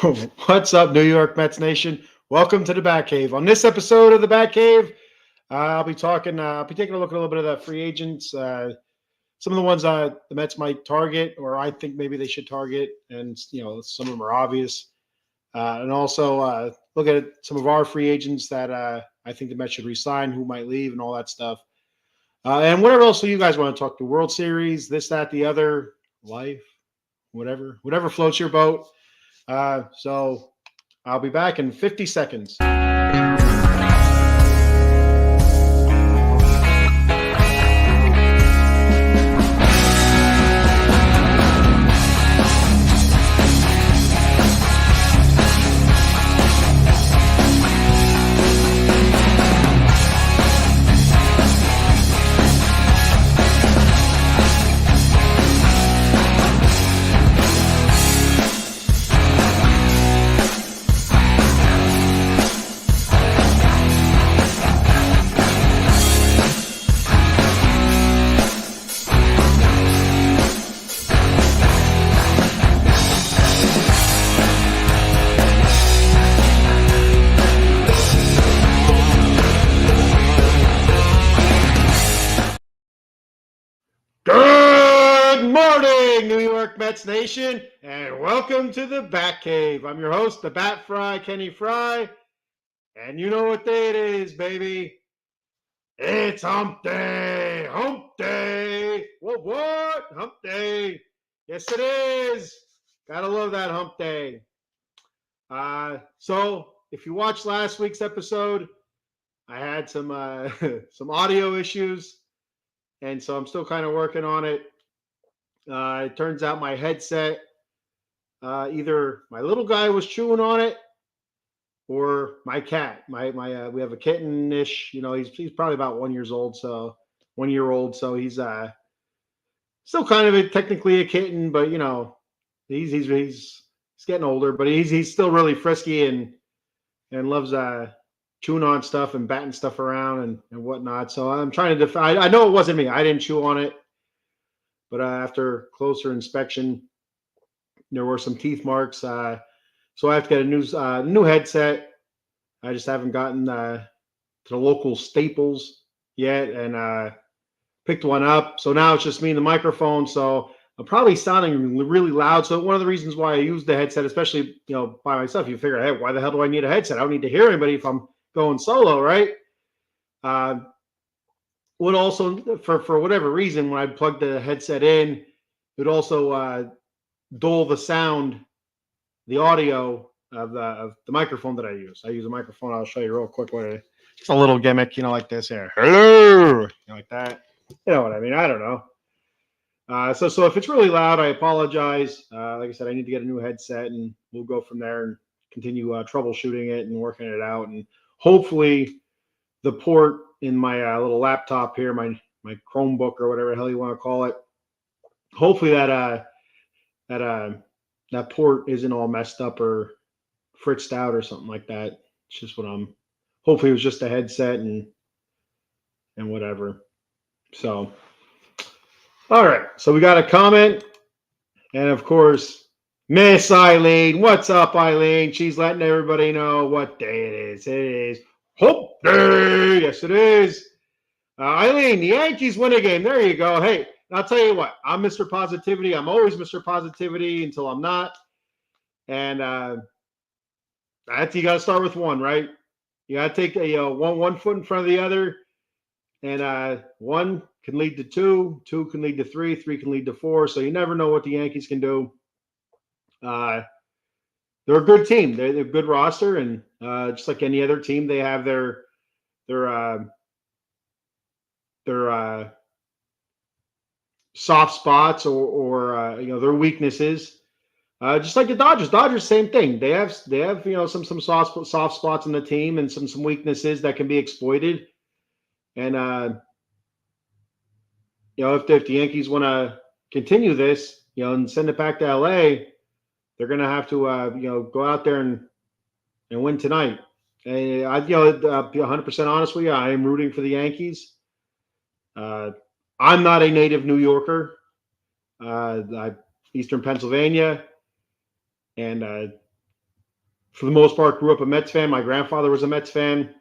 What's up, New York Mets Nation? Welcome to the Batcave. On this episode of the Batcave, I'll be talking. I'll be taking a look at a little bit of the free agents, some of the ones the Mets might target, or I think maybe they should target, and some of them are obvious. And also look at some of our free agents that I think the Mets should resign, who might leave, and all that stuff. And whatever else you guys want to talk to, World Series, this, that, the other, life, whatever floats your boat. So I'll be back in 50 seconds. Good morning, New York Mets Nation, and welcome to the Batcave. I'm your host, the Bat Fry, Kenny Fry, and you know what day it is, baby. It's Hump Day! Hump Day! What? Hump Day! Yes, it is! Gotta love that Hump Day. So, if you watched last week's episode, I had some some audio issues, and so I'm still kind of working on it. It turns out my headset, either my little guy was chewing on it, or my cat. My we have a kitten-ish. He's probably about 1 year old. So he's still kind of technically a kitten, but he's getting older. But he's still really frisky and loves chewing on stuff and batting stuff around and whatnot. So I'm trying to I know it wasn't me. I didn't chew on it. But after closer inspection, there were some teeth marks. So I have to get a new headset. I just haven't gotten to the local Staples yet and picked one up. So now it's just me and the microphone. So I'm probably sounding really loud. So one of the reasons why I use the headset, especially by myself, you figure, hey, why the hell do I need a headset? I don't need to hear anybody if I'm going solo, right? Would also, for whatever reason, when I plugged the headset in, it would also dull the sound, the audio of the microphone that I use. I use a microphone. I'll show you real quick it's a little gimmick, like this here. Hello, like that. You know what I mean? I don't know. So if it's really loud, I apologize. Like I said, I need to get a new headset, and we'll go from there and continue troubleshooting it and working it out, and hopefully the port in my little laptop here, my Chromebook or whatever the hell you want to call it. Hopefully that port isn't all messed up or fritzed out or something like that. It's just hopefully it was just a headset and whatever. So, all right. So we got a comment, and of course, Miss Eileen. What's up, Eileen? She's letting everybody know what day it is. It is Hump Day. Yes, it is. Eileen, the Yankees win a game. There you go. Hey, I'll tell you what. I'm Mr. Positivity. I'm always Mr. Positivity until I'm not. And you got to start with one, right? You got to take one foot in front of the other. And one can lead to two can lead to three can lead to four. So you never know what the Yankees can do. They're a good team. They're a good roster, and just like any other team, they have their soft spots or their weaknesses. Just like the Dodgers. Dodgers, same thing. They have some soft spots in the team and some weaknesses that can be exploited. And if the Yankees want to continue this, and send it back to LA, they're going to have to go out there and win tonight. And I'll be 100% honest with you. I am rooting for the Yankees. I'm not a native New Yorker. I'm Eastern Pennsylvania, and for the most part, grew up a Mets fan. My grandfather was a Mets fan.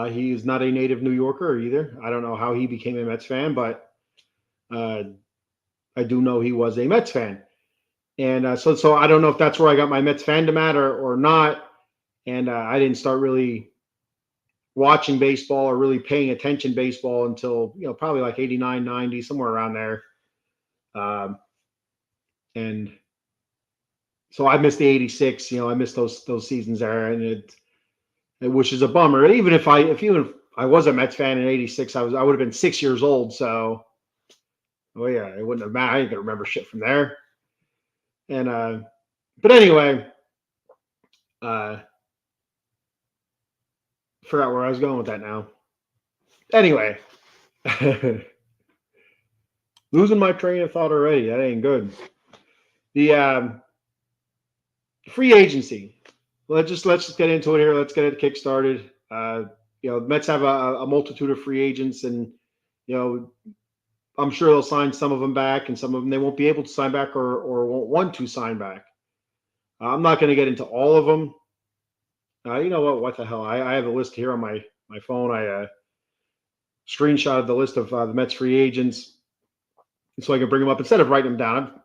He's not a native New Yorker either. I don't know how he became a Mets fan, but uh, I do know he was a Mets fan. And so I don't know if that's where I got my Mets fandom at or not. And I didn't start really watching baseball or really paying attention baseball until, probably like 89, 90, somewhere around there. And so I missed the 86, I missed those seasons there. And which is a bummer. Even if I was a Mets fan in '86, I would have been 6 years old. So, yeah, it wouldn't have mattered. I didn't remember shit from there. And but anyway, forgot where I was going with that now. Anyway, losing my train of thought already. That ain't good. The free agency. Let's just get into it here. Let's get it kick started. Mets have a multitude of free agents, and I'm sure they'll sign some of them back, and some of them they won't be able to sign back or won't want to sign back. I'm not going to get into all of them. You know what? What the hell? I have a list here on my phone. I screenshotted the list of the Mets free agents so I can bring them up instead of writing them down. I'm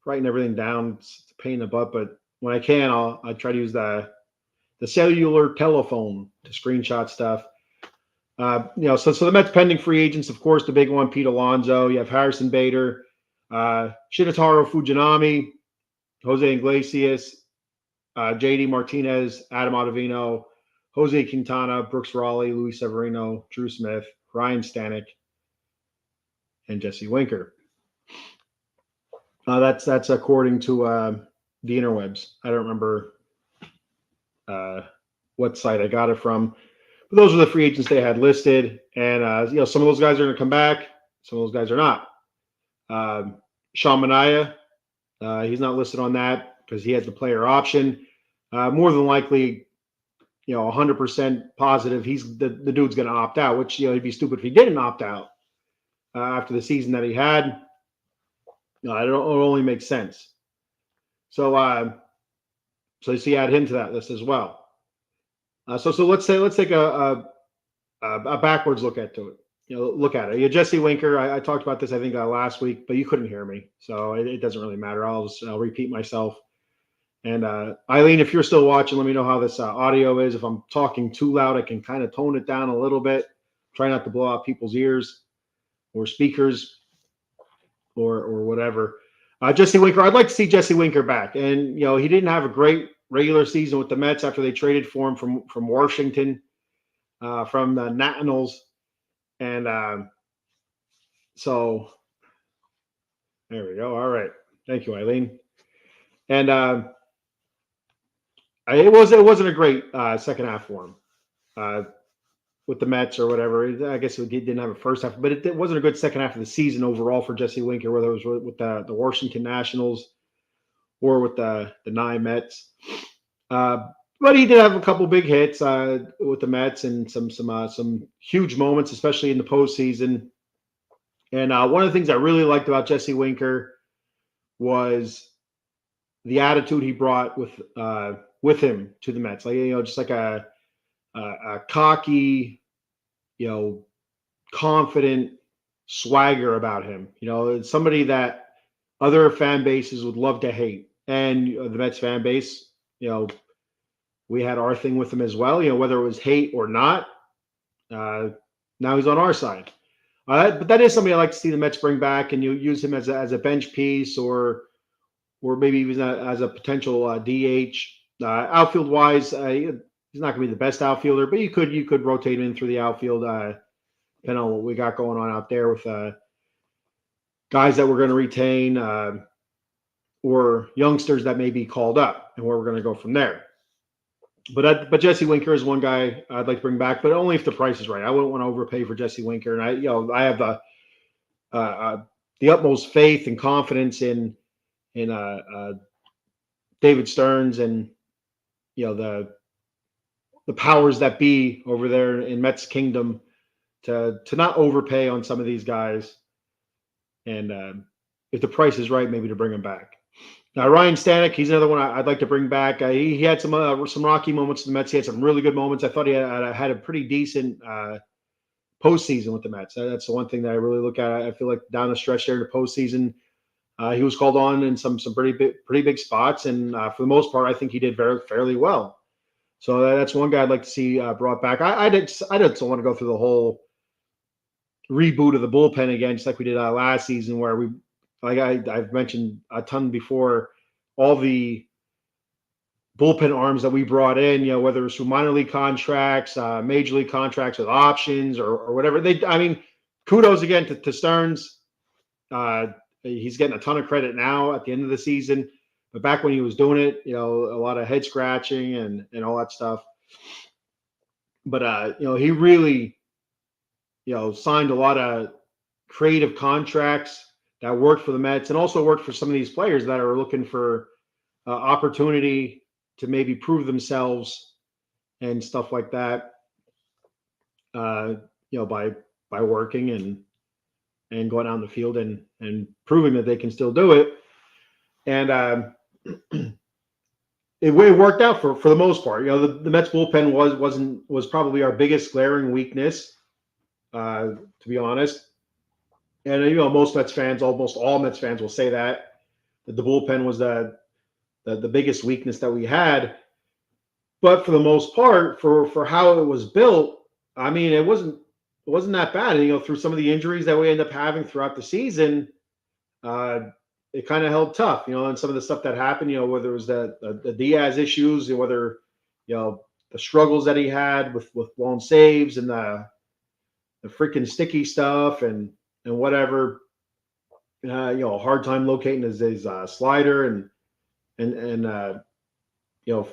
writing everything down. It's a pain in the butt, but when I can, I'll try to use the cellular telephone to screenshot stuff. So the Mets pending free agents, of course, the big one, Pete Alonso. You have Harrison Bader, Shinichiro Fujinami, Jose Iglesias, JD Martinez, Adam Ottavino, Jose Quintana, Brooks Raleigh, Luis Severino, Drew Smith, Ryan Stanek, and Jesse Winker. That's according to the interwebs. I don't remember what site I got it from. But those are the free agents they had listed. And, some of those guys are going to come back. Some of those guys are not. Sean Manaea, he's not listed on that because he has the player option. More than likely, 100% positive he's the dude's going to opt out, which, he'd be stupid if he didn't opt out after the season that he had. It only makes sense. So you see, add him to that list as well. So let's take a backwards look at it. Look at it. Jesse Winker. I talked about this, I think, last week, but you couldn't hear me, so it doesn't really matter. I'll repeat myself. And Eileen, if you're still watching, let me know how this audio is. If I'm talking too loud, I can kind of tone it down a little bit. Try not to blow out people's ears or speakers or whatever. Jesse Winker. I'd like to see Jesse Winker back, and he didn't have a great regular season with the Mets after they traded for him from Washington, from the Nationals. And so there we go. All right. Thank you, Eileen. And it wasn't a great second half for him with the Mets or whatever. I guess it didn't have a first half, but it wasn't a good second half of the season overall for Jesse Winker, whether it was with the Washington Nationals or with the 9 Mets. But he did have a couple big hits with the Mets and some huge moments, especially in the postseason. And one of the things I really liked about Jesse Winker was the attitude he brought with him to the Mets. Like, just like a cocky, confident swagger about him. Somebody that other fan bases would love to hate. And the Mets fan base, we had our thing with him as well, whether it was hate or not. Now he's on our side. But that is somebody I like to see the Mets bring back, and you use him as a bench piece or maybe even as a potential DH. Outfield wise, he's not going to be the best outfielder, but you could rotate him in through the outfield, depending on what we got going on out there with guys that we're going to retain or youngsters that may be called up, and where we're going to go from there. But Jesse Winker is one guy I'd like to bring back, but only if the price is right. I wouldn't want to overpay for Jesse Winker, and I have the utmost faith and confidence in David Stearns and the powers that be over there in Mets Kingdom to not overpay on some of these guys, and if the price is right, maybe to bring them back. Ryan Stanek, he's another one I'd like to bring back. He had some rocky moments in the Mets. He had some really good moments. I thought he had a pretty decent postseason with the Mets. That's the one thing that I really look at. I feel like down the stretch there in the postseason, he was called on in some pretty big spots, and for the most part, I think he did fairly well. So that's one guy I'd like to see brought back. I didn't want to go through the whole reboot of the bullpen again, just like we did last season, where I've mentioned a ton before, all the bullpen arms that we brought in, whether it's through minor league contracts, major league contracts with options or whatever. Kudos again to Stearns. He's getting a ton of credit now at the end of the season, but back when he was doing it, a lot of head scratching and all that stuff. But he really, signed a lot of creative contracts that worked for the Mets and also worked for some of these players that are looking for opportunity to maybe prove themselves and stuff like that. By working and going out in the field and proving that they can still do it. And it worked out for the most part. The Mets bullpen was probably our biggest glaring weakness, to be honest. And most Mets fans, almost all Mets fans, will say that the bullpen was the biggest weakness that we had. But for the most part, for how it was built, I mean, it wasn't that bad. And, through some of the injuries that we end up having throughout the season, it kind of held tough. And some of the stuff that happened, whether it was the Diaz issues, whether the struggles that he had with blown saves and the freaking sticky stuff and whatever. A hard time locating his slider and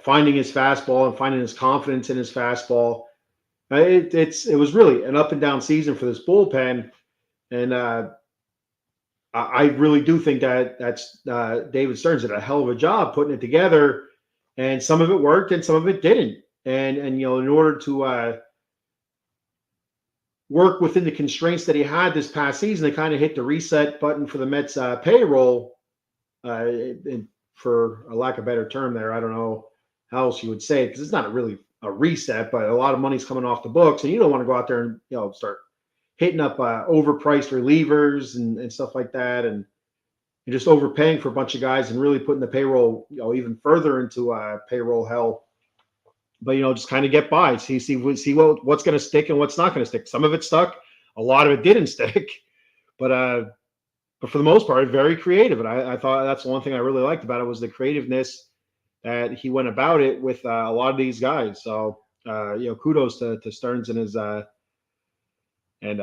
finding his fastball and finding his confidence in his fastball. It was really an up and down season for this bullpen, and I really do think that's David Stearns did a hell of a job putting it together, and some of it worked and some of it didn't. And in order to work within the constraints that he had this past season, they kind of hit the reset button for the Mets payroll. For a lack of a better term there, I don't know how else you would say it, because it's not really a reset, but a lot of money's coming off the books, and you don't want to go out there and start hitting up overpriced relievers and stuff like that, and you're just overpaying for a bunch of guys and really putting the payroll even further into payroll hell. But just kind of get by, see what's going to stick and what's not going to stick. Some of it stuck, a lot of it didn't stick, but for the most part, very creative. And I thought that's the one thing I really liked about it was the creativeness that he went about it with a lot of these guys. So, kudos to Stearns and his and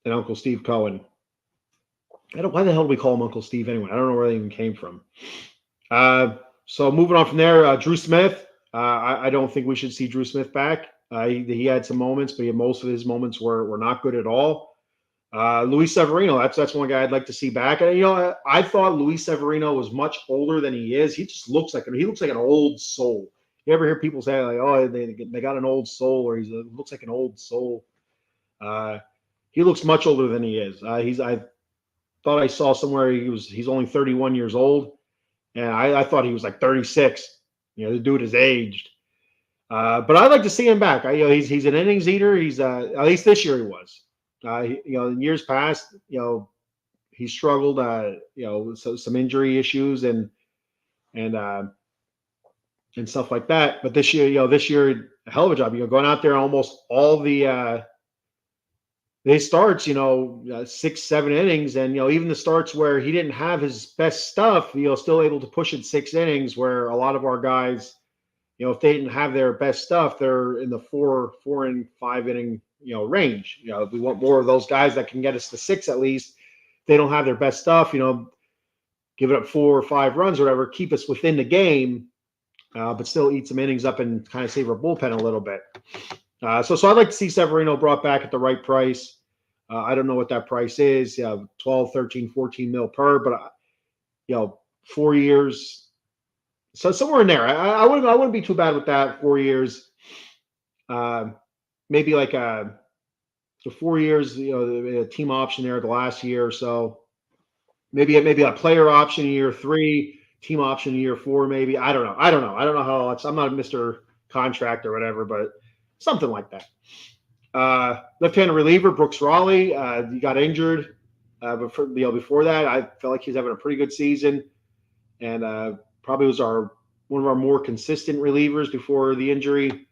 Uncle Steve Cohen. Why the hell do we call him Uncle Steve anyway? I don't know where that even came from. So moving on from there, Drew Smith. I don't think we should see Drew Smith back. He had some moments, but most of his moments were not good at all. Luis Severino, that's one guy I'd like to see back. And I thought Luis Severino was much older than he is. He just looks like an old soul. You ever hear people say like, "Oh, they got an old soul," or he looks like an old soul? He looks much older than he is. I thought I saw somewhere he's only 31 years old, and I thought he was like 36. The dude is aged. But I'd like to see him back. He's an innings eater. He's at least this year he was. In years past, he struggled, some injury issues and stuff like that. But this year, a hell of a job. Going out there almost all the they starts, 6, 7 innings, and even the starts where he didn't have his best stuff, still able to push it 6 innings. Where a lot of our guys, if they didn't have their best stuff, they're in the 4 and 5 inning range. We want more of those guys that can get us to 6 at least. If they don't have their best stuff, give it up 4 or 5 runs or whatever, keep us within the game, but still eat some innings up and kind of save our bullpen a little bit. So I'd like to see Severino brought back at the right price. I don't know what that price is, 12, 13, 14 mil per, but 4 years. So somewhere in there, I wouldn't be too bad with that. 4 years, maybe like so 4 years. A team option there the last year or so. maybe a player option in year 3, team option in year 4, maybe. I don't know. I don't know how it's. I'm not a Mr. Contract or whatever, but something like that. Left-handed reliever Brooks Raleigh. He got injured, but before that, I felt like he was having a pretty good season, and probably was one of our more consistent relievers before the injury.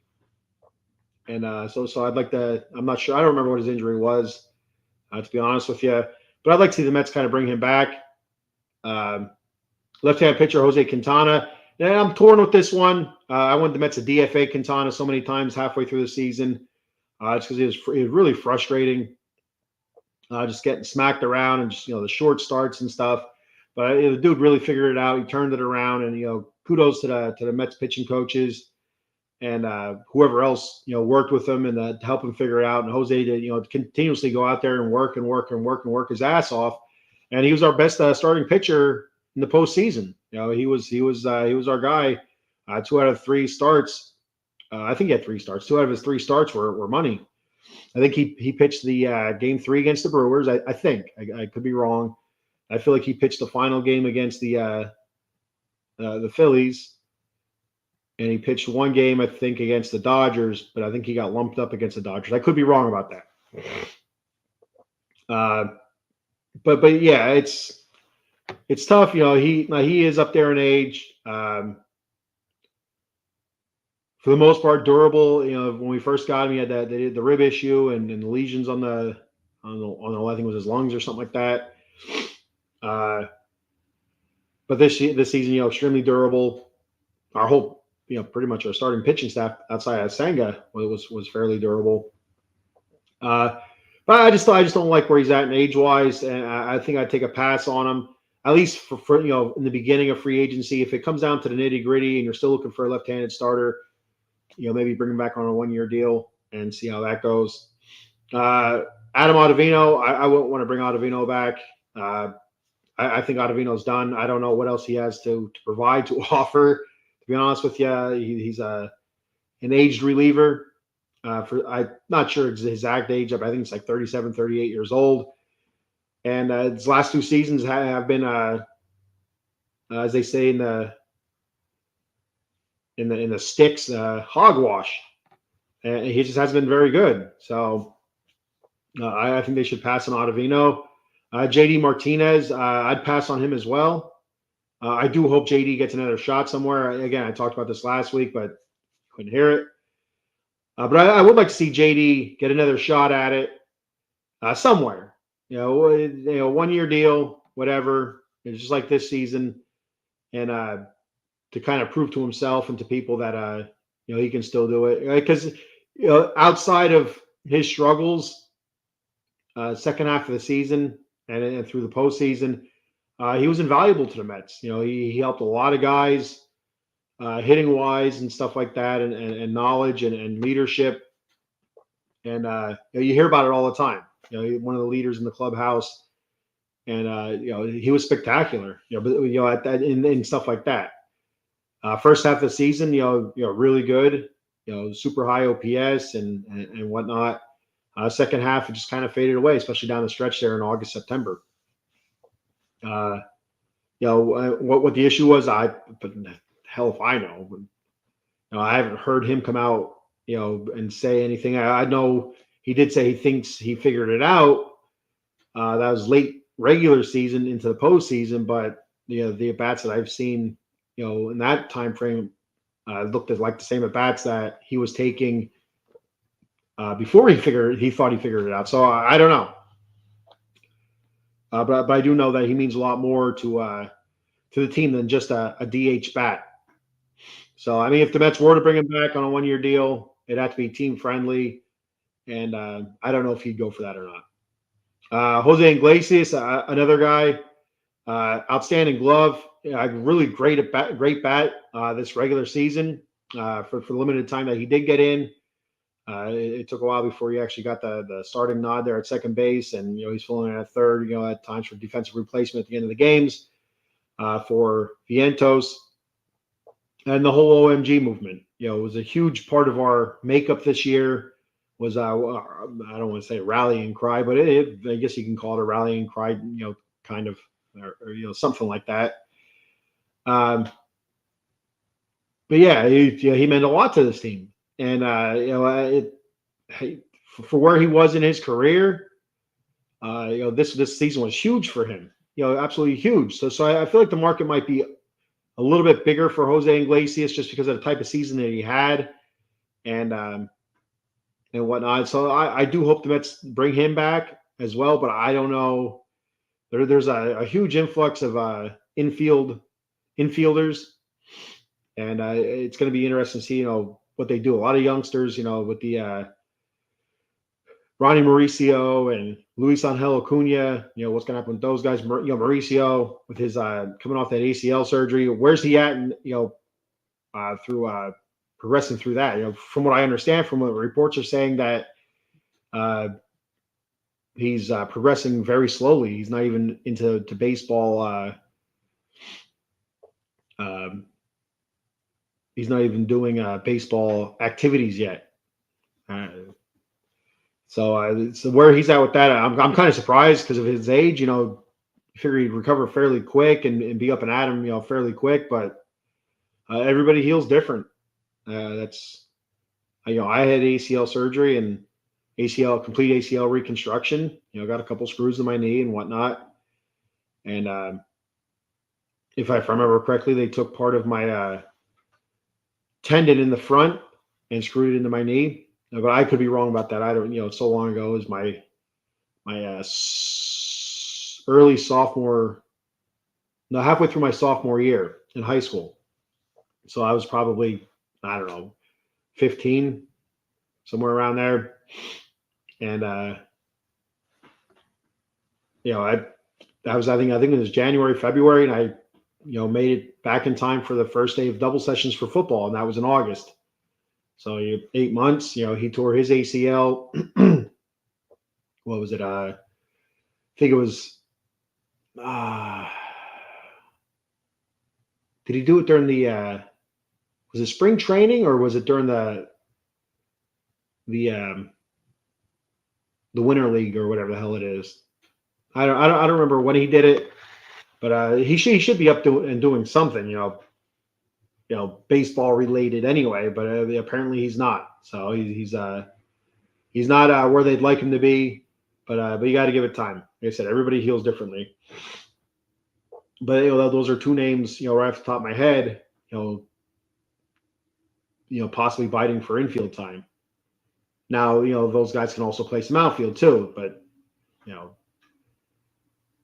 And so I'd like to. I'm not sure. I don't remember what his injury was, to be honest with you. But I'd like to see the Mets kind of bring him back. Left-hand pitcher Jose Quintana. And I'm torn with this one. I wanted the Mets to DFA Quintana so many times halfway through the season. Just because it was really frustrating, just getting smacked around and just the short starts and stuff. But the dude really figured it out. He turned it around, and kudos to the Mets pitching coaches and whoever else worked with him and to help him figure it out. And Jose to continuously go out there and work his ass off. And he was our best starting pitcher in the postseason. He was our guy. 2 out of 3 starts. I think he had 3 starts. 2 out of his 3 starts were money. I think he pitched the game 3 against the Brewers. I think I could be wrong. I feel like he pitched the final game against the Phillies, and he pitched 1 game I think against the Dodgers, but I think he got lumped up against the Dodgers. I could be wrong about that. But yeah, it's tough. He is up there in age. For the most part, durable. When we first got him, he had the rib issue and the lesions on the I think it was his lungs or something like that. But this season, extremely durable. Our whole, pretty much our starting pitching staff outside of Senga was fairly durable. But I just don't like where he's at in age wise, and I think I'd take a pass on him. At least for in the beginning of free agency. If it comes down to the nitty gritty and you're still looking for a left-handed starter, maybe bring him back on a 1-year deal and see how that goes. Adam Ottavino, I wouldn't want to bring Ottavino back. I think Ottavino's done. I don't know what else he has to provide, to offer. To be honest with you, he's an aged reliever. I'm not sure his exact age, but I think it's like 37, 38 years old. And his last 2 seasons have been, as they say in the sticks, hogwash. And he just hasn't been very good. So I think they should pass on Ottavino. JD Martinez, I'd pass on him as well. I do hope JD gets another shot somewhere. Again, I talked about this last week, but couldn't hear it. But I would like to see JD get another shot at it somewhere. 1-year deal, whatever. It's just like this season, and to kind of prove to himself and to people that he can still do it. Because outside of his struggles, second half of the season and through the postseason, he was invaluable to the Mets. He helped a lot of guys hitting wise and stuff like that, and knowledge and leadership. And you hear about it all the time. One of the leaders in the clubhouse, and he was spectacular. In stuff like that. First half of the season, really good. Super high OPS and whatnot. Second half, it just kind of faded away, especially down the stretch there in August, September. What the issue was, but hell if I know. I haven't heard him come out, and say anything. I know he did say he thinks he figured it out. That was late regular season into the postseason, but the at-bats that I've seen, in that time frame, looked like the same at-bats that he was taking before he thought he figured it out. So I don't know. But I do know that he means a lot more to the team than just a DH bat. So, I mean, if the Mets were to bring him back on a 1-year deal, it'd have to be team friendly. And I don't know if he'd go for that or not. Jose Iglesias, another guy, outstanding glove. Really great bat this regular season for the limited time that he did get in. It took a while before he actually got the starting nod there at second base, and he's filling in at third. At times for defensive replacement at the end of the games for Vientos, and the whole OMG movement. Was a huge part of our makeup this year. Was I don't want to say rallying cry, but I guess you can call it a rallying cry. Kind of or something like that. Um, but yeah, he meant a lot to this team, and for where he was in his career, this season was huge for him. Absolutely huge. So I feel like the market might be a little bit bigger for Jose Iglesias just because of the type of season that he had, and and whatnot. So I do hope the Mets bring him back as well, but I don't know. There's a huge influx of infielders, and it's going to be interesting to see what they do. A lot of youngsters, with the Ronnie Mauricio and Luis Angel Acuna. What's going to happen with those guys? Mauricio with his coming off that ACL surgery. Where's he at? And through progressing through that. From what I understand, from what reports are saying, that he's progressing very slowly. He's not even into baseball. He's not even doing baseball activities yet. So where he's at with that, I'm kind of surprised because of his age. You figure he'd recover fairly quick and be up and at him, fairly quick. But everybody heals different. That's I had ACL surgery and complete ACL reconstruction. Got a couple screws in my knee and whatnot. And if I remember correctly, they took part of my tendon in the front and screwed it into my knee. But I could be wrong about that. I don't, so long ago. It was my early sophomore, no, halfway through my sophomore year in high school. So I was probably, I don't know, 15, somewhere around there. And I think it was January, February, and I made it back in time for the first day of double sessions for football, and that was in August. So 8 months. He tore his ACL. What was it? I think it was. Did he do it during the? Was it spring training or was it during the winter league or whatever the hell it is? I don't remember when he did it, but he should be up and doing something, baseball related anyway. But apparently he's not. So he's not where they'd like him to be. But you got to give it time. Like I said, everybody heals differently. But those are two names, right off the top of my head, possibly biting for infield time. Now, those guys can also play some outfield too, but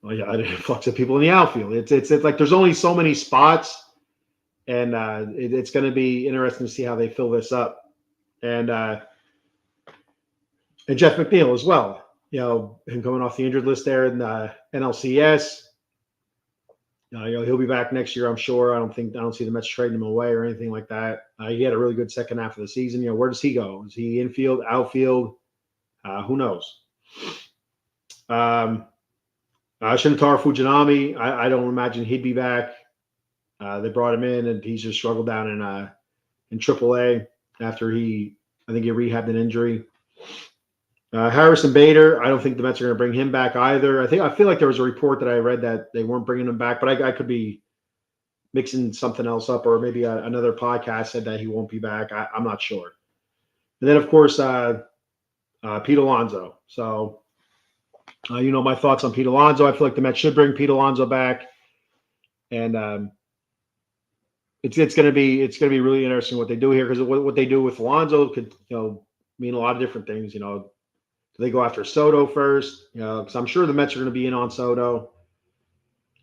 an influx of people in the outfield. It's like there's only so many spots, and it's going to be interesting to see how they fill this up, and Jeff McNeil as well. Him coming off the injured list there in the NLCS. He'll be back next year, I'm sure. I don't see the Mets trading him away or anything like that. He had a really good second half of the season. Where does he go? Is he infield, outfield? Who knows? Shintaro Fujinami, I don't imagine he'd be back. They brought him in, and he's just struggled down in AAA after I think he rehabbed an injury. Harrison Bader, I don't think the Mets are going to bring him back either. I feel like there was a report that I read that they weren't bringing him back, but I could be mixing something else up, or maybe another podcast said that he won't be back. I'm not sure. And then, of course, Pete Alonso. So, my thoughts on Pete Alonso. I feel like the Mets should bring Pete Alonso back, and it's going to be really interesting what they do here, because what they do with Alonso could mean a lot of different things. Do they go after Soto first? Because I'm sure the Mets are going to be in on Soto.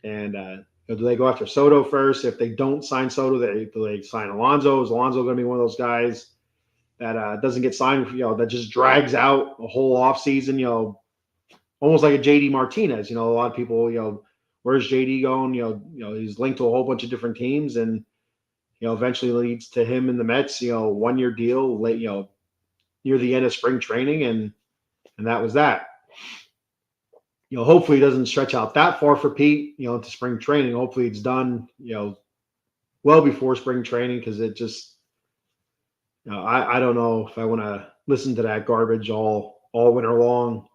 And do they go after Soto first? If they don't sign Soto, do they sign Alonso? Is Alonso going to be one of those guys that doesn't get signed? That just drags out a whole offseason? Almost like a JD Martinez. A lot of people, where's JD going? He's linked to a whole bunch of different teams, and eventually leads to him in the Mets. 1 year deal, late, near the end of spring training, and that was that. Hopefully it doesn't stretch out that far for Pete, into spring training. Hopefully it's done, well before spring training, because it just, I don't know if I want to listen to that garbage all winter long,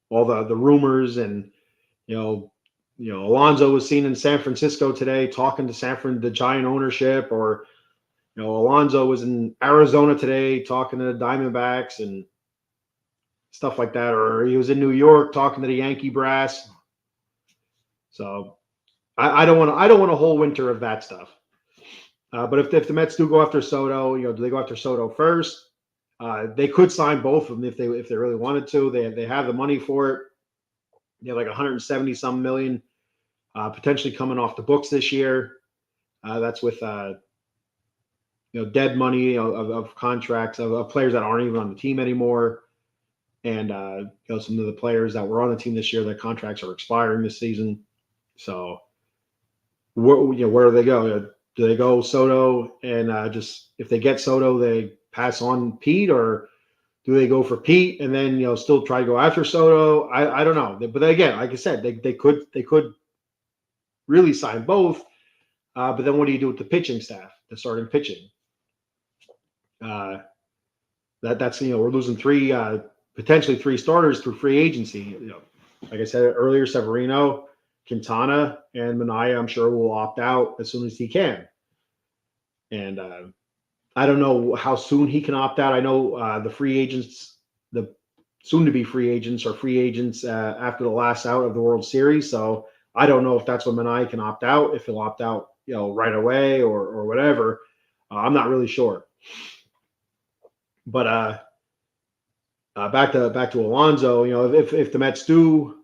all the rumors and, Alonso was seen in San Francisco today talking to the Giant ownership, or Alonso was in Arizona today talking to the Diamondbacks and stuff like that, or he was in New York talking to the Yankee brass. So I don't want a whole winter of that stuff. But if the Mets do go after Soto, do they go after Soto first? They could sign both of them if they really wanted to. They have the money for it. They have like 170 some million potentially coming off the books this year. That's with dead money of contracts of players that aren't even on the team anymore, and some of the players that were on the team this year, their contracts are expiring this season. So where do they go? Do they go Soto and just if they get Soto, they pass on Pete, or do they go for Pete and then still try to go after Soto? I don't know. But again, like I said, they could really sign both. But then what do you do with the pitching staff, the starting pitching? That's we're losing potentially three starters through free agency. Like I said earlier, Severino, Quintana, and Minaya, I'm sure will opt out as soon as he can. And I don't know how soon he can opt out. I know the free agents, the soon-to-be free agents, are free agents after the last out of the World Series. So I don't know if that's when Minaya can opt out, if he'll opt out, right away or whatever. I'm not really sure. But back to Alonso. If the Mets do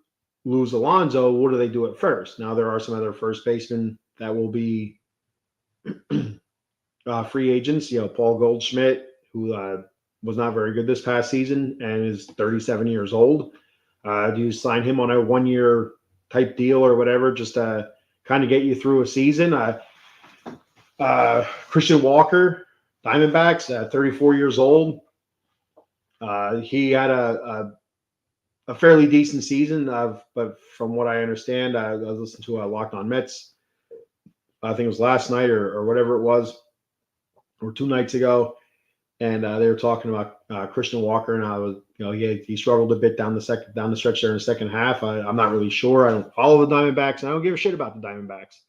lose Alonso, what do they do at first? Now there are some other first basemen that will be free agents. Paul Goldschmidt, who was not very good this past season and is 37 years old. Do you sign him on a 1-year type deal or whatever, just to kind of get you through a season? Christian Walker, Diamondbacks, 34 years old. He had a fairly decent season, but from what I understand, I was listening to Locked On Mets. I think it was last night or whatever it was, or 2 nights ago, and they were talking about Christian Walker, and I was, he struggled a bit down the stretch there in the second half. I'm not really sure. I don't follow the Diamondbacks, and I don't give a shit about the Diamondbacks.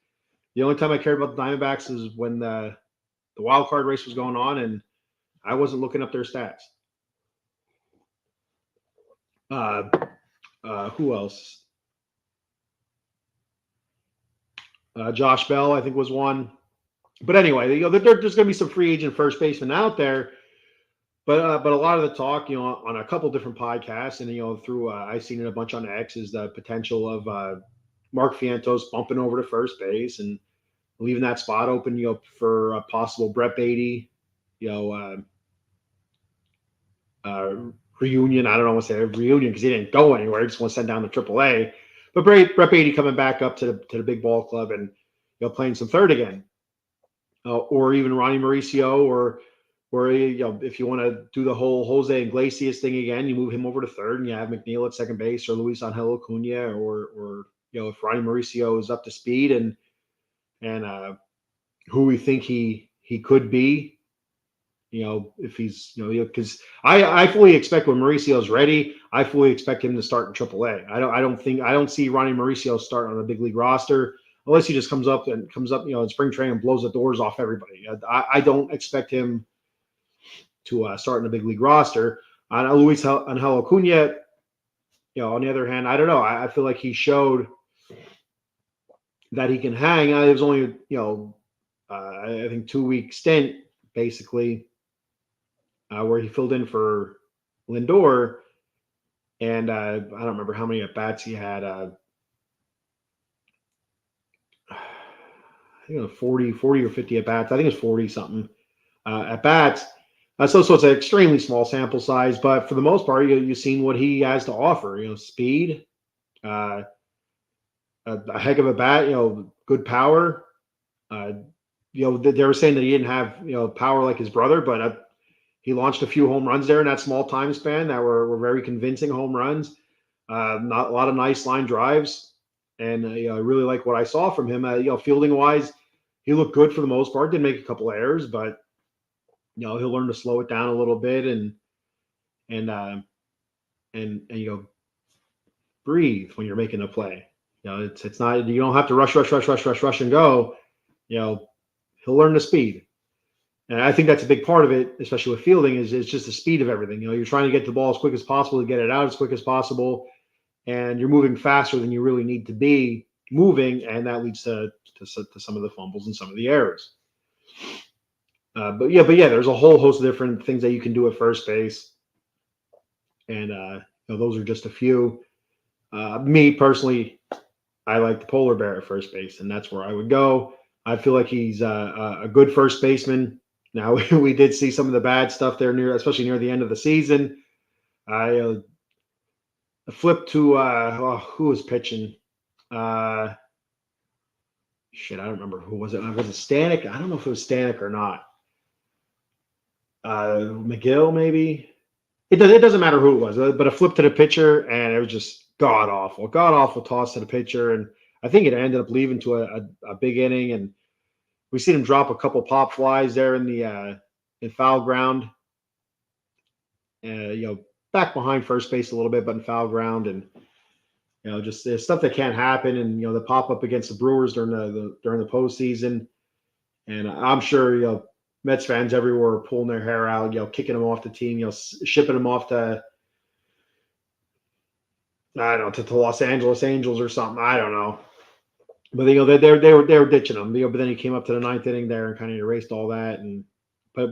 The only time I cared about the Diamondbacks is when the wild card race was going on, and I wasn't looking up their stats. Who else? Josh Bell, I think, was one. But anyway, there's going to be some free agent first basemen out there. But a lot of the talk, on a couple different podcasts, and through I've seen it a bunch on X, is the potential of Mark Vientos bumping over to first base and leaving that spot open, for a possible Brett Baty, reunion. I don't want to say reunion because he didn't go anywhere. He just want to send down to AAA. But Brett Baty coming back up to the big ball club and playing some third again, or even Ronnie Mauricio, or if you want to do the whole Jose Iglesias thing again, you move him over to third and you have McNeil at second base, or Luis Angel Acuna, or if Ronnie Mauricio is up to speed and who we think he could be. If he's, because I fully expect when Mauricio's ready, I fully expect him to start in AAA. I don't see Ronnie Mauricio start on the big league roster unless he just comes up in spring training and blows the doors off everybody. I don't expect him to start in the big league roster. Luis Angel Acuna, on the other hand, I don't know. I feel like he showed that he can hang. It was only, I think 2-week stint basically, where he filled in for Lindor, and I don't remember how many at bats he had. I think it was 40 or 50 at bats. I think it's 40 something at bats. So it's an extremely small sample size, but for the most part, you've seen what he has to offer. Speed, a heck of a bat. Good power. They were saying that he didn't have power like his brother, but he launched a few home runs there in that small time span that were very convincing home runs. Not a lot of nice line drives, and I really like what I saw from him. Fielding wise, he looked good for the most part. Did make a couple errors, but he'll learn to slow it down a little bit and breathe when you're making a play. It's not, you don't have to rush and go. He'll learn the speed. And I think that's a big part of it, especially with fielding, is it's just the speed of everything. You're trying to get the ball as quick as possible to get it out as quick as possible, and you're moving faster than you really need to be moving, and that leads to some of the fumbles and some of the errors. But yeah, there's a whole host of different things that you can do at first base, and those are just a few. Me personally, I like the polar bear at first base, and that's where I would go. I feel like he's a good first baseman. Now we did see some of the bad stuff there, especially near the end of the season. I flipped to who was pitching. I don't remember who was it. Was it Stanek? I don't know if it was Stanek or not. McGill, maybe. It doesn't matter who it was, but a flip to the pitcher, and it was just god awful toss to the pitcher, and I think it ended up leaving to a big inning, and we seen him drop a couple pop flies there in foul ground, back behind first base a little bit, but in foul ground, and just stuff that can't happen, and the pop up against the Brewers during the postseason, and I'm sure Mets fans everywhere are pulling their hair out, kicking them off the team, shipping them off to, I don't know, to Los Angeles Angels or something. I don't know. But they were ditching him. But then he came up to the ninth inning there and kind of erased all that. But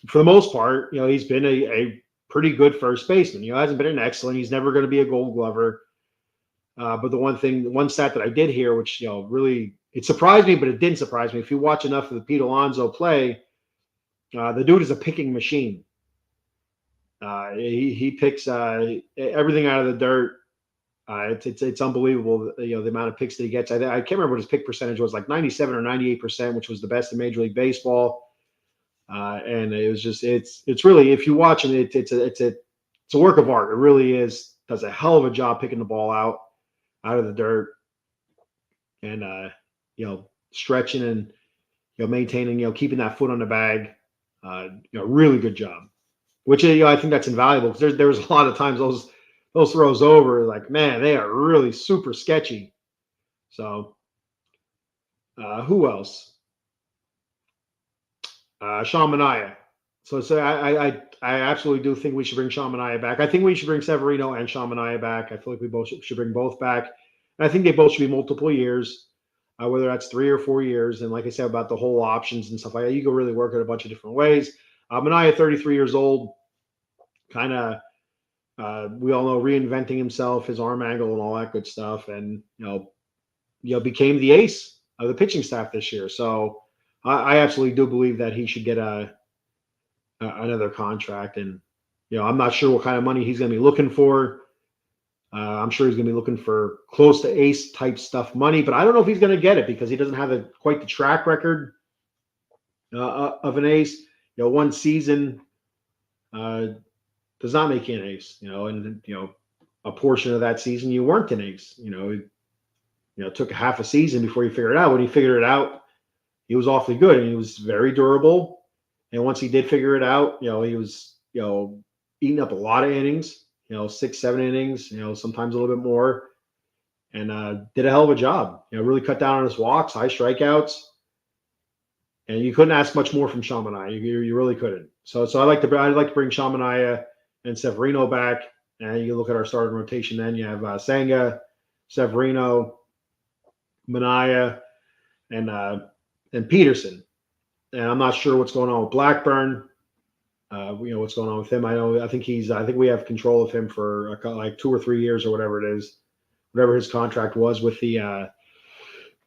for the most part, he's been a pretty good first baseman. Hasn't been an excellent. He's never going to be a Gold Glover. But the one stat that I did hear, which really, it surprised me, but it didn't surprise me. If you watch enough of the Pete Alonso play, the dude is a picking machine. He picks everything out of the dirt. It's unbelievable, the amount of picks that he gets. I can't remember what his pick percentage was, like 97 or 98%, which was the best in Major League Baseball. And it was just, it's really, if you watch it, it's a work of art. It really is. Does a hell of a job picking the ball out of the dirt, and stretching and maintaining, keeping that foot on the bag. Really good job. Which I think that's invaluable, because there's a lot of times those throws over, like, man, they are really super sketchy. So who else? Sean Manaea. So I absolutely do think we should bring Sean Manaea back. I think we should bring Severino and Sean Manaea back. I feel like we both should bring both back. And I think they both should be multiple years, whether that's 3 or 4 years. And like I said about the whole options and stuff like that, you can really work it a bunch of different ways. Manaea, 33 years old, kind of, we all know, reinventing himself, his arm angle and all that good stuff, and became the ace of the pitching staff this year. So I absolutely do believe that he should get another contract, and I'm not sure what kind of money he's going to be looking for. I'm sure he's going to be looking for close to ace type stuff money, but I don't know if he's going to get it, because he doesn't have quite the track record of an ace. One season does not make you an ace, and a portion of that season you weren't an ace. It took a half a season before you figured it out. When he figured it out, he was awfully good, and he was very durable. And once he did figure it out, he was eating up a lot of innings, 6, 7 innings, sometimes a little bit more, and did a hell of a job. Really cut down on his walks, high strikeouts. And you couldn't ask much more from Sean Manaea. You really couldn't. So I'd like to bring Sean Manaea and Severino back. And you look at our starting rotation. Then you have Senga, Severino, Manaea, and Peterson. And I'm not sure what's going on with Blackburn. What's going on with him. I think we have control of him for like 2 or 3 years or whatever it is, whatever his contract was with the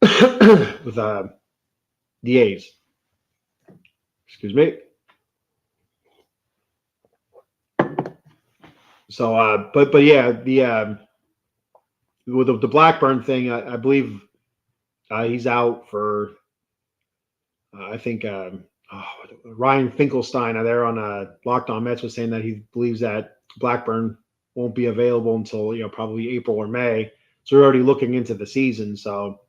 with the A's. Excuse me. So, but yeah, with the Blackburn thing, I believe he's out for. I think Ryan Finkelstein there on Locked On Mets was saying that he believes that Blackburn won't be available until probably April or May. So we're already looking into the season. So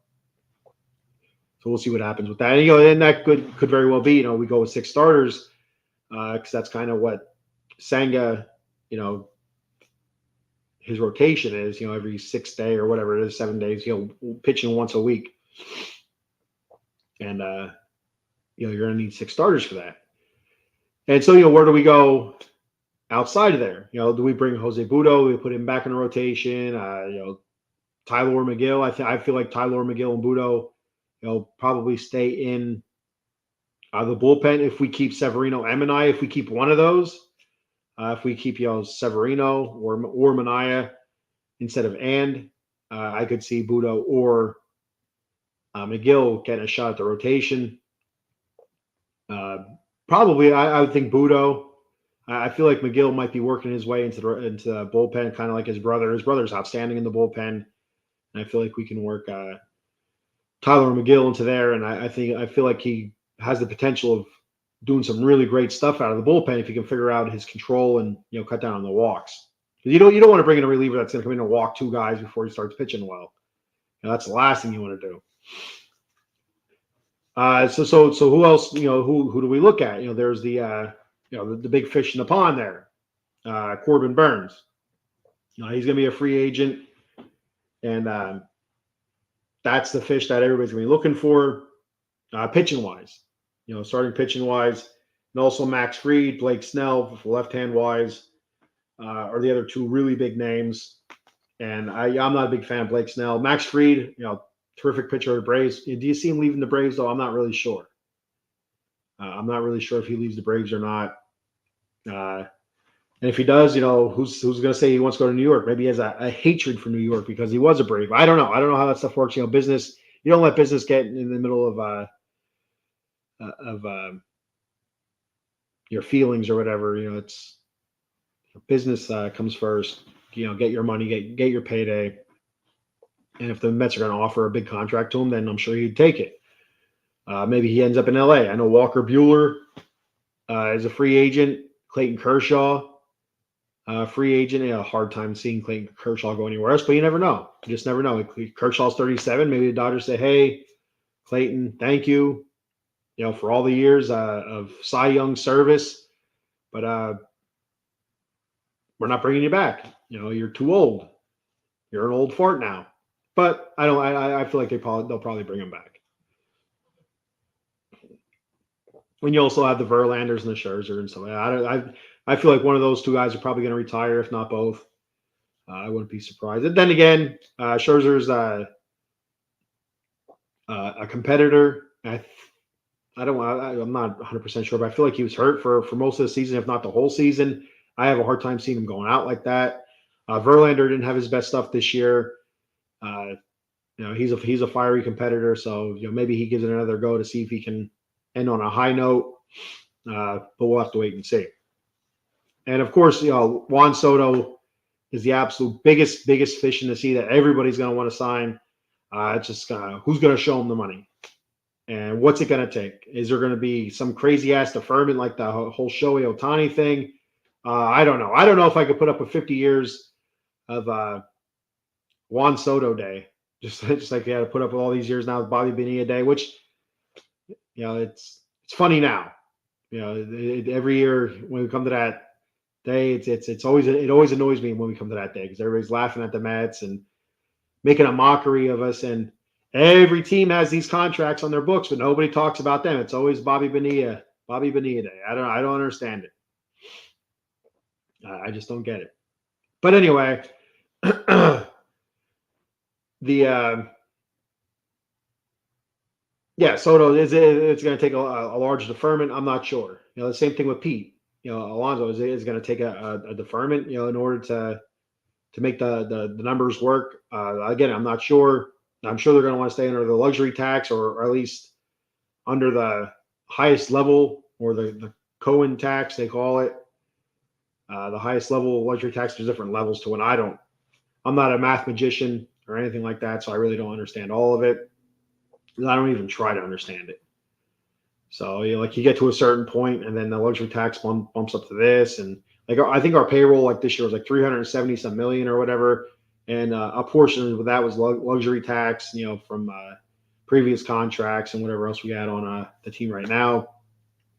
we'll see what happens with that. And that could very well be, we go with 6 starters, because that's kind of what Senga, his rotation is, every 6th day or whatever it is, 7 days, pitching once a week. And, you're going to need 6 starters for that. And so, where do we go outside of there? Do we bring Jose Butto? Do we put him back in the rotation? Tyler McGill. I feel like Tyler McGill and Butto, probably stay in the bullpen if we keep Severino and Manaea. If we keep one of those, if we keep Severino or Manaea instead of I could see Butto or McGill getting a shot at the rotation. Probably, I would think Butto. I feel like McGill might be working his way into the bullpen, kind of like his brother. His brother's outstanding in the bullpen, and I feel like we can work Tyler McGill into there. And I feel like he has the potential of doing some really great stuff out of the bullpen if he can figure out his control and cut down on the walks. Because you don't want to bring in a reliever that's going to come in and walk 2 guys before he starts pitching well. That's the last thing you want to do. So who else? Who do we look at? There's the big fish in the pond there, Corbin Burnes. He's going to be a free agent, and that's the fish that everybody's going to be looking for, pitching wise. Starting pitching wise, and also Max Fried, Blake Snell, left hand wise, are the other 2 really big names. And I'm not a big fan of Blake Snell. Max Fried, terrific pitcher of the Braves. Do you see him leaving the Braves, though? I'm not really sure. I'm not really sure if he leaves the Braves or not. And if he does, who's going to say he wants to go to New York? Maybe he has a hatred for New York because he was a Brave. I don't know. I don't know how that stuff works. Business. You don't let business get in the middle of your feelings or whatever. It's business comes first. Get your money, get your payday. And if the Mets are going to offer a big contract to him, then I'm sure he'd take it. Maybe he ends up in L.A. I know Walker Buehler is a free agent. Clayton Kershaw, free agent. A hard time seeing Clayton Kershaw go anywhere else, but you never know. You just never know. Kershaw's 37. Maybe the Dodgers say, "Hey, Clayton, thank you, for all the years of Cy Young service, but we're not bringing you back. You're too old. You're an old fart now." But I don't. I feel like they'll probably bring him back. And you also have the Verlanders and the Scherzer and so I feel like one of those 2 guys are probably going to retire, if not both. I wouldn't be surprised. And then again, Scherzer's a competitor. I'm not 100% sure, but I feel like he was hurt for most of the season, if not the whole season. I have a hard time seeing him going out like that. Verlander didn't have his best stuff this year. He's a fiery competitor, so maybe he gives it another go to see if he can end on a high note. But we'll have to wait and see. And of course, Juan Soto is the absolute biggest fish in the sea that everybody's going to want to sign. It's just who's going to show him the money, and what's it going to take? Is there going to be some crazy ass deferment like the whole Shohei Ohtani thing? I don't know. I don't know if I could put up with 50 years of Juan Soto Day, just like they had to put up with all these years now with Bobby Bonilla Day, which it's funny now. Every year when we come to that day, it always annoys me when we come to that day because everybody's laughing at the Mets and making a mockery of us. And every team has these contracts on their books, but nobody talks about them. It's always Bobby Bonilla Day. I don't understand it. I just don't get it. But anyway, Soto it's going to take a large deferment. I'm not sure. The same thing with Pete. Alonso is going to take a deferment. In order to make the numbers work. Again, I'm not sure. I'm sure they're going to want to stay under the luxury tax or at least under the highest level or the Cohen tax they call it. The highest level of luxury tax. There's different levels to it. I'm not a math magician or anything like that, so I really don't understand all of it. I don't even try to understand it. So you get to a certain point, and then the luxury tax bumps up to this, and I think our payroll this year was like 370 some million or whatever, and a portion of that was luxury tax, from previous contracts and whatever else we had on the team right now.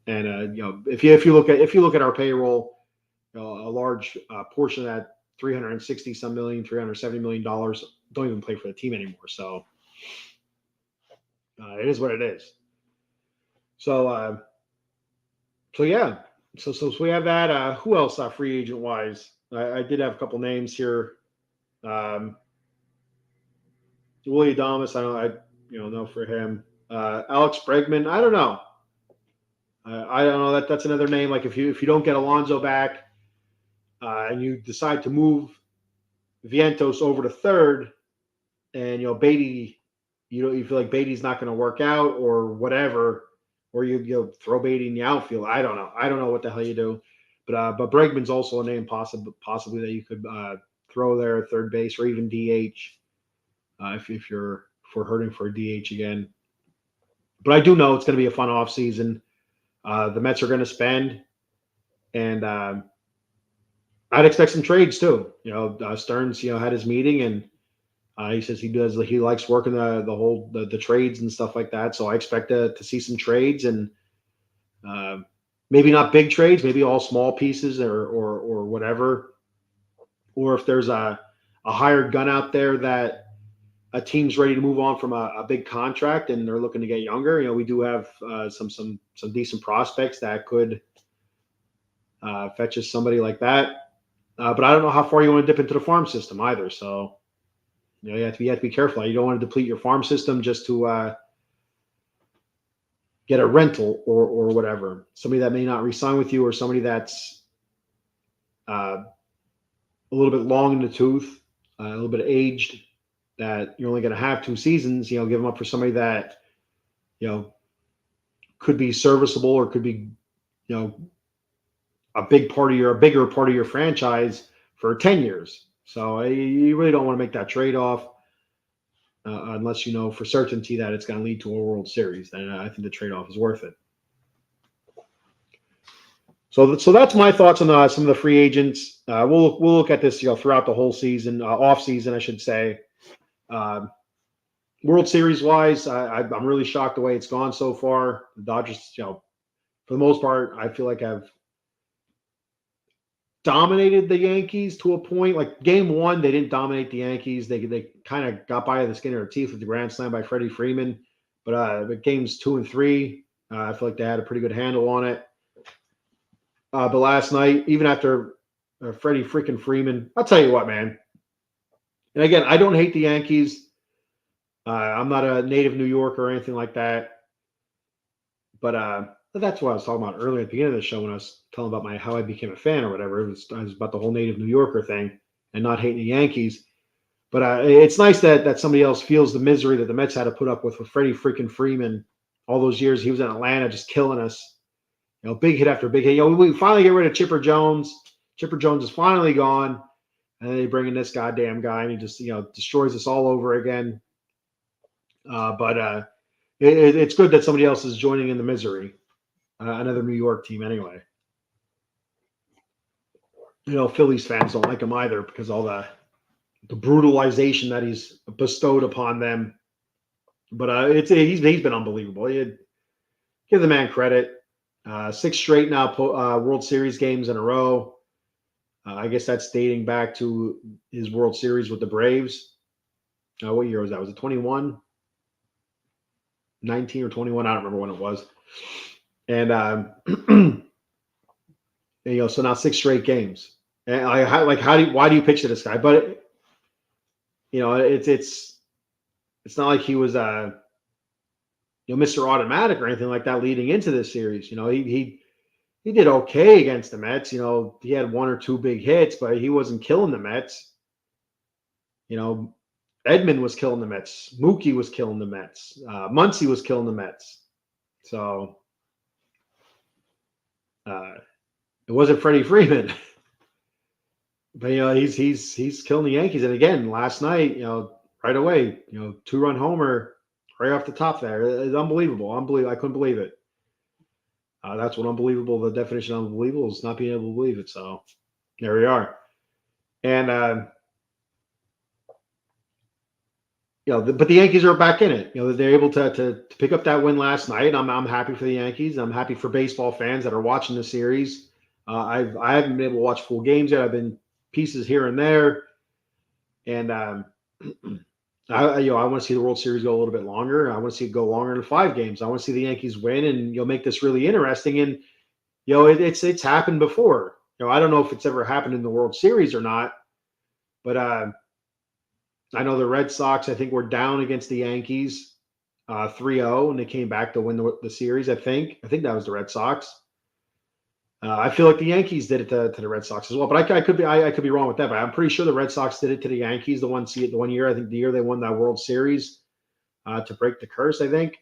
And if you look at our payroll, a large portion of that 360 some million, $370 million don't even play for the team anymore. So it is what it is. So yeah. So we have that. Who else free agent wise? I did have a couple names here. Willie Adames, I know for him. Alex Bregman, I don't know. I don't know that's another name. Like if you don't get Alonso back, and you decide to move Vientos over to third, and Beatty, you feel like Beatty's not going to work out or whatever, or you throw Beatty in the outfield. I don't know. I don't know what the hell you do, but Bregman's also a name possibly that you could throw there at third base or even DH if we're hurting for a DH again. But I do know it's going to be a fun off season. The Mets are going to spend, and I'd expect some trades too. Stearns, had his meeting, and he says he likes working the trades and stuff like that. So I expect to see some trades, and maybe not big trades, maybe all small pieces or whatever. Or if there's a hired gun out there that a team's ready to move on from a big contract and they're looking to get younger. We do have some decent prospects that could fetch us somebody like that. But I don't know how far you want to dip into the farm system either. So you have to be careful. You don't want to deplete your farm system just to get a rental or whatever. Somebody that may not re-sign with you, or somebody that's a little bit long in the tooth, a little bit aged, that you're only going to have 2 seasons. Give them up for somebody that could be serviceable or could be a bigger part of your franchise for 10 years. So you really don't want to make that trade-off unless you know for certainty that it's going to lead to a World Series. Then I think the trade-off is worth it. So that's my thoughts on some of the free agents. We'll look at this throughout the whole season, off season, I should say. World Series wise, I'm really shocked the way it's gone so far. The Dodgers, for the most part, I feel like have dominated the Yankees to a point. Like game 1, they didn't dominate the Yankees. They kind of got by the skin of their teeth with the grand slam by Freddie Freeman. But games 2 and 3, I feel like they had a pretty good handle on it. But last night, even after Freddie freaking Freeman, I'll tell you what, man. And again, I don't hate the Yankees. I'm not a native New Yorker or anything like that. But that's what I was talking about earlier at the beginning of the show when I was telling about how I became a fan or whatever. I was about the whole native New Yorker thing and not hating the Yankees. But it's nice that somebody else feels the misery that the Mets had to put up with Freddie freaking Freeman all those years. He was in Atlanta just killing us. Big hit after big hit. We finally get rid of Chipper Jones. Chipper Jones is finally gone. And then they bring in this goddamn guy, and he just, destroys us all over again. But it's good that somebody else is joining in the misery. Another New York team, anyway. Phillies fans don't like him either because all the brutalization that he's bestowed upon them. But he's been unbelievable. Give the man credit. 6 straight now World Series games in a row. I guess that's dating back to his World Series with the Braves. What year was that? Was it 21? 19 or 21? I don't remember when it was. And so now 6 straight games. And why do you pitch to this guy? But it's not like he was Mr. Automatic or anything like that leading into this series. He did okay against the Mets. He had 1 or 2 big hits, but he wasn't killing the Mets. Edman was killing the Mets. Mookie was killing the Mets. Muncy was killing the Mets. So it wasn't Freddie Freeman. But he's killing the Yankees. And again, last night, right away, 2-run homer right off the top there. It's unbelievable. I couldn't believe it. That's what unbelievable. The definition of unbelievable is not being able to believe it. So there we are. And but the Yankees are back in it. They're able to pick up that win last night. I'm happy for the Yankees. I'm happy for baseball fans that are watching the series. I haven't been able to watch full games yet. I've been pieces here and there. And I want to see the World Series go a little bit longer. I want to see it go longer than 5 games. I want to see the Yankees win, and you'll make this really interesting. And it's happened before. I don't know if it's ever happened in the World Series or not, but I know the Red Sox, I think, were down against the Yankees 3-0, and they came back to win the series. I think that was the Red Sox. I feel like the Yankees did it to the Red Sox as well, but I could be wrong with that. But I'm pretty sure the Red Sox did it to the Yankees the one year. I think the year they won that World Series to break the curse. I think,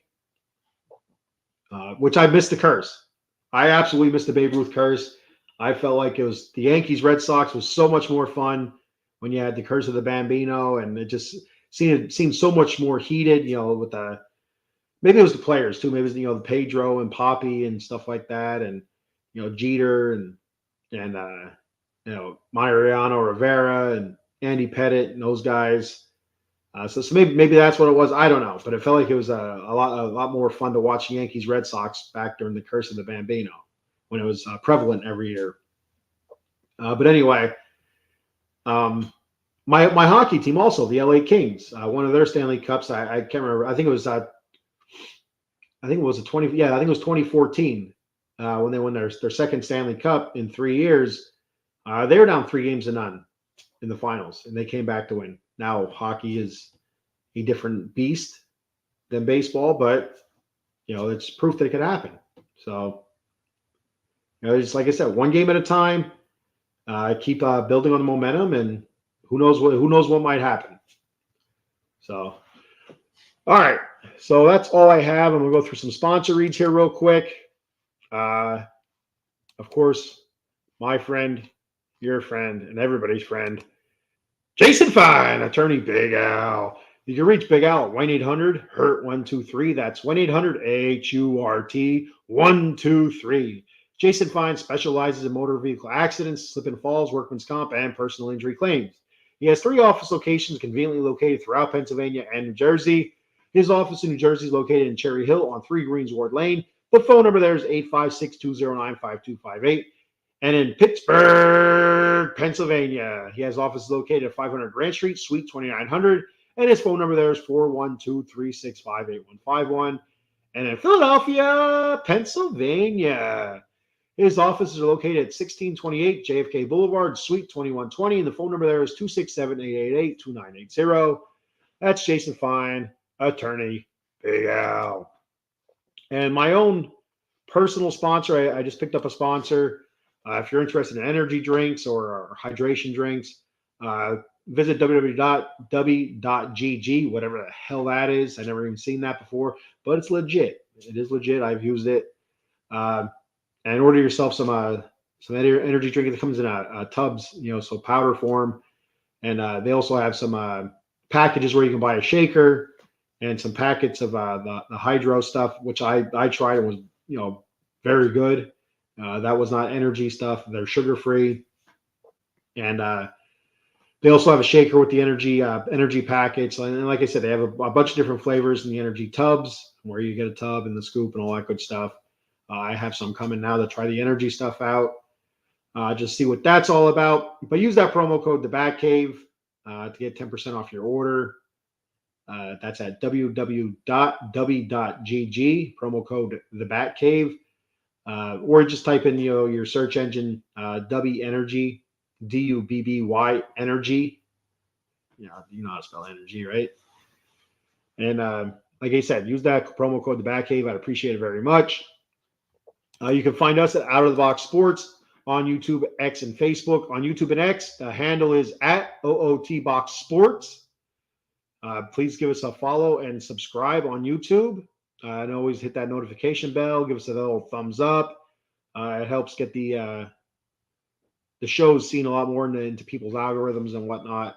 which I missed the curse. I absolutely missed the Babe Ruth curse. I felt like it was the Yankees Red Sox was so much more fun when you had the curse of the Bambino, and it just seemed so much more heated. With maybe it was the players too. Maybe it was the Pedro and Poppy and stuff like that, and Jeter and Mariano Rivera and Andy Pettitte and those guys. So maybe that's what it was. I don't know, but it felt like it was a lot more fun to watch the Yankees Red Sox back during the curse of the Bambino when it was prevalent every year. But anyway, my hockey team also, the LA Kings, one of their Stanley Cups. I can't remember. I think it was 2014 when they won their second Stanley Cup in 3 years. They were down 3-0 in the finals, and they came back to win. Now, hockey is a different beast than baseball, but it's proof that it could happen. So, it's like I said, one game at a time. Keep building on the momentum, and who knows what might happen. So, all right. So that's all I have. I'm gonna go through some sponsor reads here real quick. Of course, my friend, your friend, and everybody's friend, Jason Fine, attorney Big Al. You can reach Big Al at 1-800-HURT-123. That's 1-800-HURT-123. Jason Fine specializes in motor vehicle accidents, slip and falls, workman's comp, and personal injury claims. He has 3 office locations conveniently located throughout Pennsylvania and New Jersey. His office in New Jersey is located in Cherry Hill on 3 Greensward Lane. The phone number there is 856-209-5258. And in Pittsburgh, Pennsylvania, he has offices located at 500 Grant Street, Suite 2900. And his phone number there is 412-365-8151. And in Philadelphia, Pennsylvania, his offices are located at 1628 JFK Boulevard, Suite 2120. And the phone number there is 267-888-2980. That's Jason Fine, attorney Big Al. And my own personal sponsor, I just picked up a sponsor. If you're interested in energy drinks or hydration drinks, visit www.w.gg, whatever the hell that is. I've never even seen that before, but it's legit. It is legit. I've used it. And order yourself some energy drink that comes in tubs, so powder form. And they also have some packages where you can buy a shaker and some packets of the hydro stuff, which I tried and was, very good. That was not energy stuff. They're sugar-free. And they also have a shaker with the energy packets. And like I said, they have a bunch of different flavors in the energy tubs where you get a tub and the scoop and all that good stuff. I have some coming now to try the energy stuff out. Just see what that's all about. But use that promo code, The Batcave, to get 10% off your order. That's at www.w.gg, promo code The Batcave. Or just type in your search engine W Energy, DUBBY Energy. You know how to spell energy, right? And like I said, use that promo code The Batcave. I'd appreciate it very much. You can find us at Out of the Box Sports on YouTube, X, and Facebook. On YouTube and X, the handle is at OOTBox Sports. Please give us a follow and subscribe on YouTube. And always hit that notification bell. Give us a little thumbs up. It helps get the shows seen a lot more into people's algorithms and whatnot.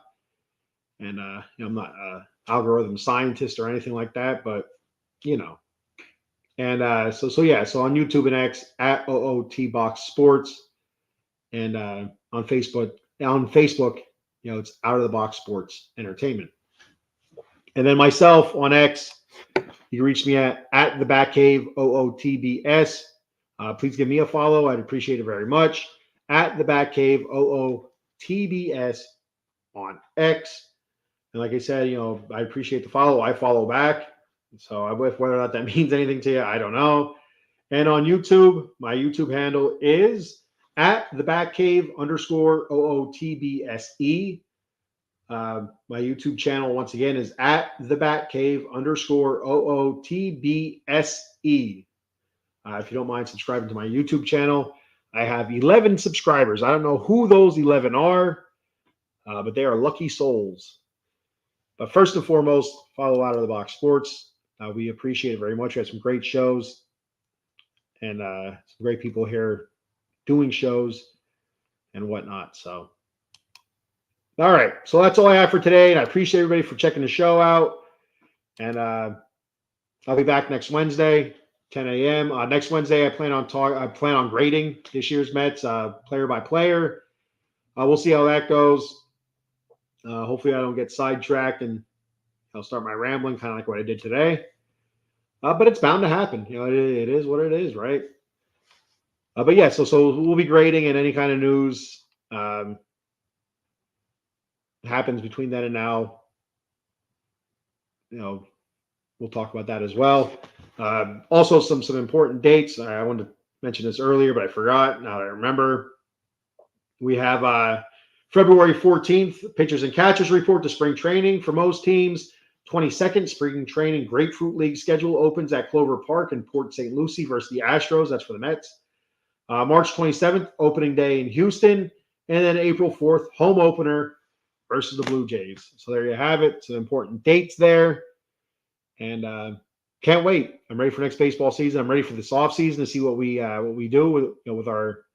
And I'm not an algorithm scientist or anything like that, but And so on YouTube and X at OOTBox Sports, and on Facebook, it's Out of the Box Sports Entertainment. And then myself on X, you can reach me at the Batcave OOTBS. Please give me a follow. I'd appreciate it very much. At the Batcave TBS on X. And like I said, I appreciate the follow. I follow back. So whether or not that means anything to you, I don't know. And on YouTube, my YouTube handle is at the Batcave _OOTBSE. My YouTube channel, once again, is at the Batcave _OOTBSE. If you don't mind subscribing to my YouTube channel, I have 11 subscribers. I don't know who those 11 are, but they are lucky souls. But first and foremost, follow Out of the Box Sports. We appreciate it very much. We have some great shows and some great people here doing shows and whatnot. So, all right. So that's all I have for today. And I appreciate everybody for checking the show out. And I'll be back next Wednesday, 10 a.m. Next Wednesday, I plan on grading this year's Mets player by player. We'll see how that goes. Hopefully, I don't get sidetracked and I'll start my rambling, kind of like what I did today. But it's bound to happen. It is what it is, right? But yeah, so we'll be grading, and any kind of news happens between then and now. We'll talk about that as well. Also, some important dates. I wanted to mention this earlier, but I forgot. Now that I remember, we have February 14th, pitchers and catchers report to spring training for most teams. 22nd, spring training Grapefruit League schedule opens at Clover Park in Port St. Lucie versus the Astros. That's for the Mets. March 27th, opening day in Houston. And then April 4th, home opener versus the Blue Jays. So there you have it. Some important dates there. And can't wait. I'm ready for next baseball season. I'm ready for this offseason to see what we do with our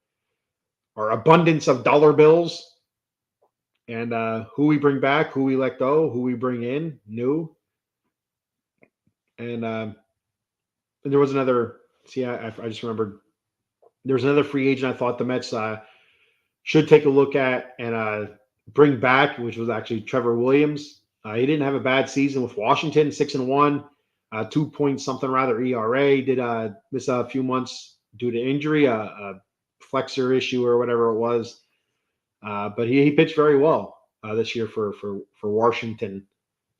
abundance of dollar bills. And who we bring back, who we let go, who we bring in new. And there was another. I just remembered there was another free agent I thought the Mets should take a look at and bring back, which was actually Trevor Williams. He didn't have a bad season with Washington, 6-1, 2 point something rather ERA. Did miss a few months due to injury, a flexor issue or whatever it was. But he pitched very well this year for Washington.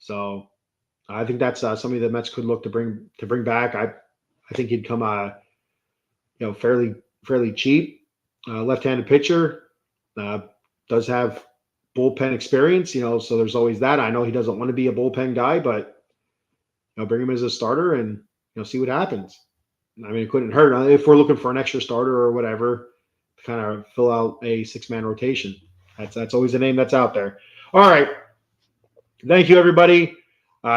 So I think that's somebody the Mets could look to bring back. I think he'd come fairly cheap. Left-handed pitcher, does have bullpen experience, so there's always that. I know he doesn't want to be a bullpen guy, but bring him as a starter and see what happens. I mean, it couldn't hurt if we're looking for an extra starter or whatever. Kind of fill out a 6-man rotation. That's always a name that's out there. All right. Thank you, everybody.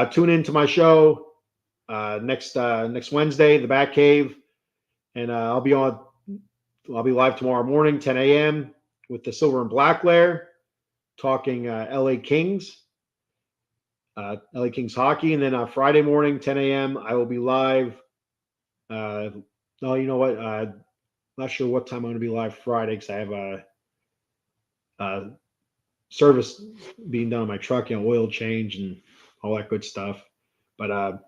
Tune into my show next Wednesday, the Batcave, and I'll be live tomorrow morning, 10 a.m. with the Silver and Black Lair, talking LA Kings hockey, and then Friday morning, 10 a.m. I will be live. You know what? Not sure what time I'm going to be live Friday because I have a service being done on my truck, oil change and all that good stuff. But I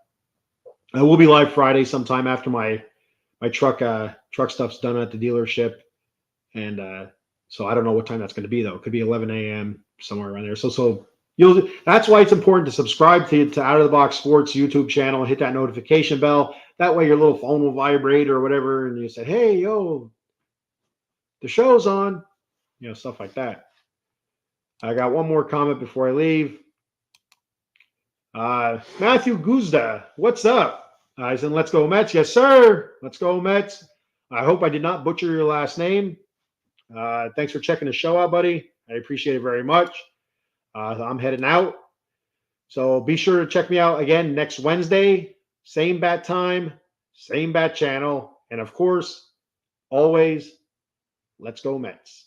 will be live Friday sometime after my truck stuff's done at the dealership. And so I don't know what time that's going to be, though. It could be 11 a.m. somewhere around there. So that's why it's important to subscribe to Out of the Box Sports YouTube channel and hit that notification bell. That way your little phone will vibrate or whatever, and you say, hey, yo, the show's on, stuff like that. I got one more comment before I leave. Matthew Guzda, what's up? I said, let's go Mets. Yes, sir. Let's go Mets. I hope I did not butcher your last name. Thanks for checking the show out, buddy. I appreciate it very much. I'm heading out. So be sure to check me out again next Wednesday. Same bat time, same bat channel. And of course, always, let's go Mets.